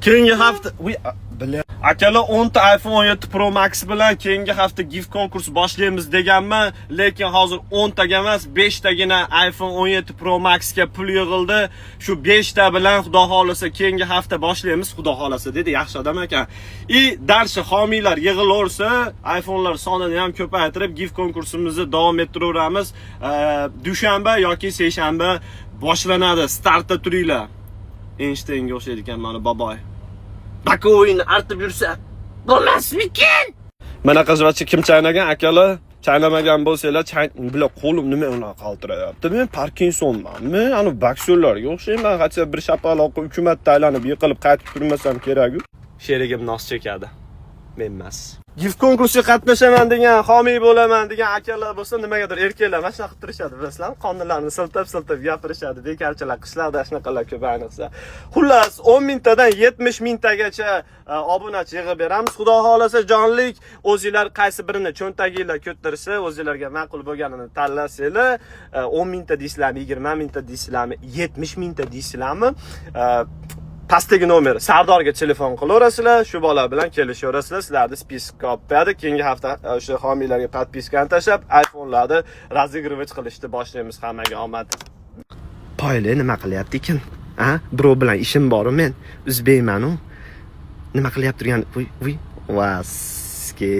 Keyingi hafta akalar 10 ta iPhone 17 Pro Max bilan keyingi hafta gift konkursi boshlaymiz deganman, lekin hozir 10 taga emas, 5 tagina iPhone 17 Pro Max ga pul yig'ildi. Shu 5 ta bilan xudo xolasa keyingi hafta boshlaymiz, xudo xolasa dedi, yaxshi odam ekan. Darshi homiylar yig'ilaversa, iPhone'lar sonini ham ko'paytirib gift konkursimizni davom ettiraveramiz. Dushanba yoki seshanba boshlanadi. Startda turinglar. Einsteinga o'xshaydi ekan mana boboy. Baka o'yinni artib yursa bo'lmasmikin? Mana qizvachi kim chaynagan akalar? Chaynamagan bo'lsanglar, bular qo'lim nima unaqa qaltirayapti? Men Parkinsonmanmi? Ani boksyorlarga o'xshayman. Hatto bir shapaloqqa hukumatda aylanib yiqilib qaytib turmasam kerak-ku. Sherigim nos chekadi. Men emas. Gift konkursiga qatnashaman degan, homiy bo'laman degan akalar bo'lsa, nimagadir erkaklar mana shunaqa qilib turishadi, bilasizlar? Qonunlarni siltab gapirishadi, bekarchalar qishlarda shunaqalar ko'p ayniqsa. Xullas, 10 mingtadan 70 mingtagacha obunachi yig'ib beramiz. Xudo xolasa jonlik, o'zingizlar qaysi birini cho'ntagingizlar ko'tarsa, o'zingizlarga ma'qul bo'lganini tanlasanglar, 10 mingta deysizlarmi, 20 mingta deysizlarmi, 70 mingta deysizlarmi? Pastdagi nomer Sardorga telefon qilaverasizlar, shu bola bilan kelishaverasizlar. Sizlarni spiskga olib qo'yadi. Keyingi hafta o'sha homiylarga podpiskani tashlab, iPhone'larni razigrovich qilishni boshlaymiz. Hammaga omad. Poyla nima qilyapti ekan? Birov bilan ishim bor-ku men, uzbeyman-u. Nima qilyapti turgan? Voy, vaske.